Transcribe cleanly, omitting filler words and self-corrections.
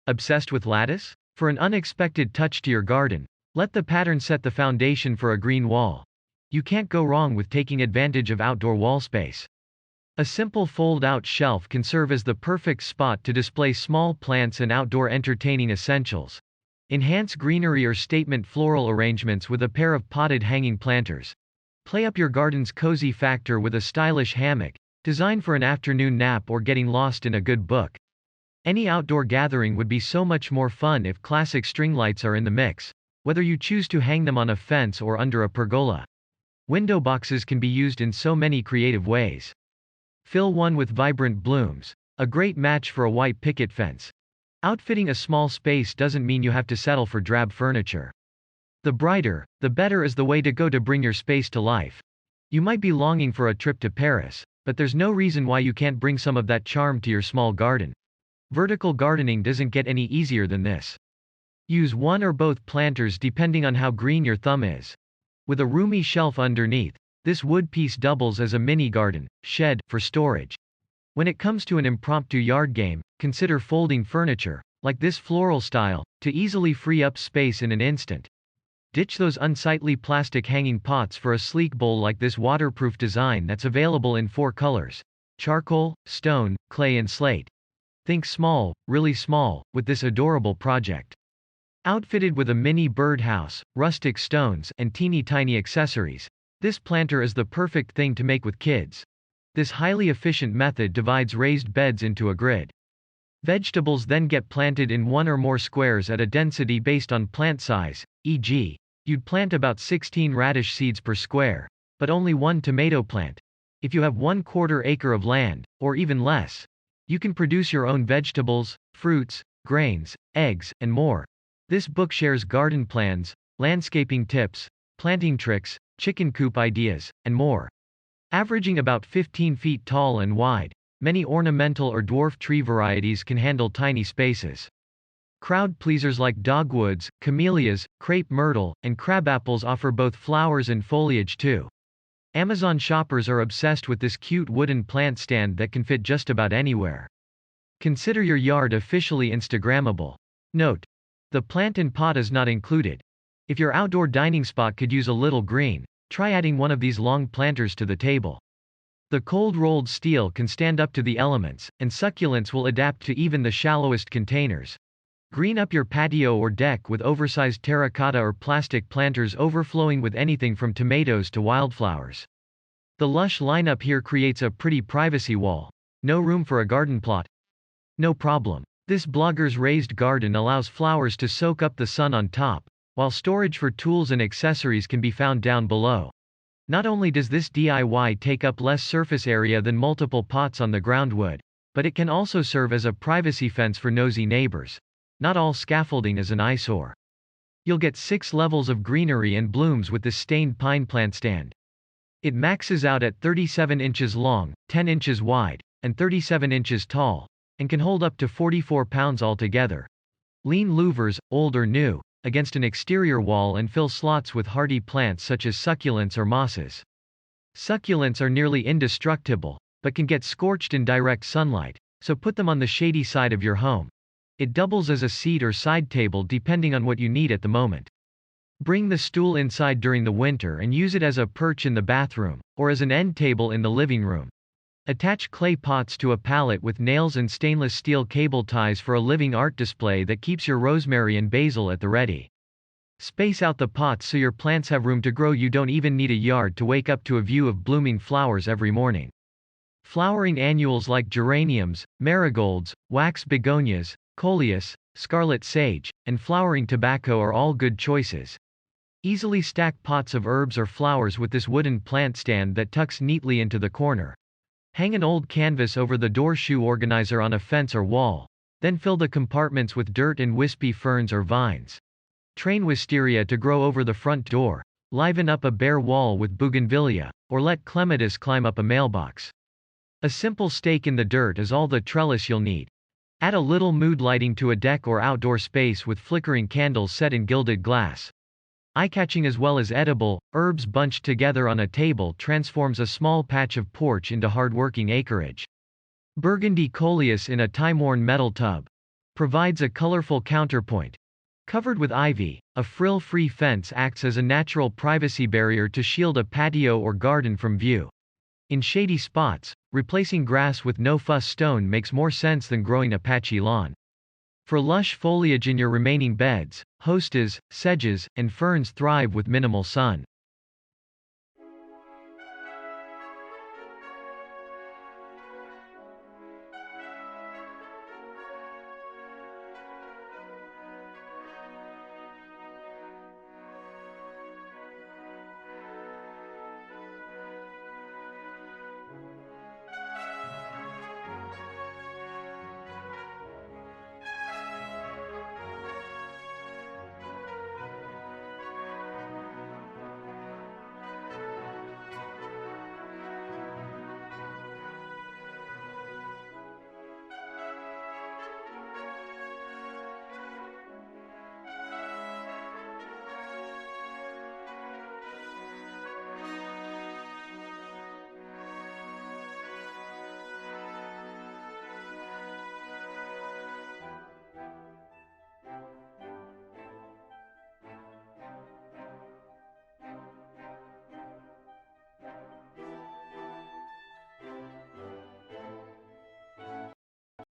Obsessed with lattice? For an unexpected touch to your garden, let the pattern set the foundation for a green wall. You can't go wrong with taking advantage of outdoor wall space. A simple fold-out shelf can serve as the perfect spot to display small plants and outdoor entertaining essentials. Enhance greenery or statement floral arrangements with a pair of potted hanging planters. Play up your garden's cozy factor with a stylish hammock, designed for an afternoon nap or getting lost in a good book. Any outdoor gathering would be so much more fun if classic string lights are in the mix, whether you choose to hang them on a fence or under a pergola. Window boxes can be used in so many creative ways. Fill one with vibrant blooms, a great match for a white picket fence. Outfitting a small space doesn't mean you have to settle for drab furniture. The brighter, the better is the way to go to bring your space to life. You might be longing for a trip to Paris, but there's no reason why you can't bring some of that charm to your small garden. Vertical gardening doesn't get any easier than this. Use one or both planters depending on how green your thumb is. With a roomy shelf underneath, this wood piece doubles as a mini garden shed for storage. When it comes to an impromptu yard game, consider folding furniture, like this floral style, to easily free up space in an instant. Ditch those unsightly plastic hanging pots for a sleek bowl like this waterproof design that's available in 4 colors: charcoal, stone, clay and slate. Think small, really small, with this adorable project. Outfitted with a mini birdhouse, rustic stones, and teeny tiny accessories, this planter is the perfect thing to make with kids. This highly efficient method divides raised beds into a grid. Vegetables then get planted in 1 or more squares at a density based on plant size, e.g., you'd plant about 16 radish seeds per square, but only 1 tomato plant. If you have 1/4 acre of land, or even less, you can produce your own vegetables, fruits, grains, eggs, and more. This book shares garden plans, landscaping tips, planting tricks, chicken coop ideas, and more. Averaging about 15 feet tall and wide, many ornamental or dwarf tree varieties can handle tiny spaces. Crowd pleasers like dogwoods, camellias, crepe myrtle, and crabapples offer both flowers and foliage too. Amazon shoppers are obsessed with this cute wooden plant stand that can fit just about anywhere. Consider your yard officially Instagrammable. Note: the plant and pot is not included. If your outdoor dining spot could use a little green, try adding one of these long planters to the table. The cold rolled steel can stand up to the elements, and succulents will adapt to even the shallowest containers. Green up your patio or deck with oversized terracotta or plastic planters overflowing with anything from tomatoes to wildflowers. The lush lineup here creates a pretty privacy wall. No room for a garden plot? No problem. This blogger's raised garden allows flowers to soak up the sun on top, while storage for tools and accessories can be found down below. Not only does this DIY take up less surface area than multiple pots on the ground would, but it can also serve as a privacy fence for nosy neighbors. Not all scaffolding is an eyesore. You'll get 6 levels of greenery and blooms with this stained pine plant stand. It maxes out at 37 inches long, 10 inches wide, and 37 inches tall, and can hold up to 44 pounds altogether. Lean louvers, old or new, against an exterior wall and fill slots with hardy plants such as succulents or mosses. Succulents are nearly indestructible, but can get scorched in direct sunlight, so put them on the shady side of your home. It doubles as a seat or side table depending on what you need at the moment. Bring the stool inside during the winter and use it as a perch in the bathroom, or as an end table in the living room. Attach clay pots to a pallet with nails and stainless steel cable ties for a living art display that keeps your rosemary and basil at the ready. Space out the pots so your plants have room to grow. You don't even need a yard to wake up to a view of blooming flowers every morning. Flowering annuals like geraniums, marigolds, wax begonias, coleus, scarlet sage, and flowering tobacco are all good choices. Easily stack pots of herbs or flowers with this wooden plant stand that tucks neatly into the corner. Hang an old canvas over the door shoe organizer on a fence or wall, then fill the compartments with dirt and wispy ferns or vines. Train wisteria to grow over the front door, liven up a bare wall with bougainvillea, or let clematis climb up a mailbox. A simple stake in the dirt is all the trellis you'll need. Add a little mood lighting to a deck or outdoor space with flickering candles set in gilded glass. Eye-catching as well as edible, herbs bunched together on a table transforms a small patch of porch into hard-working acreage. Burgundy coleus in a time-worn metal tub. provides a colorful counterpoint. Covered with ivy, a frill-free fence acts as a natural privacy barrier to shield a patio or garden from view. In shady spots, replacing grass with no-fuss stone makes more sense than growing a patchy lawn. For lush foliage in your remaining beds, hostas, sedges, and ferns thrive with minimal sun.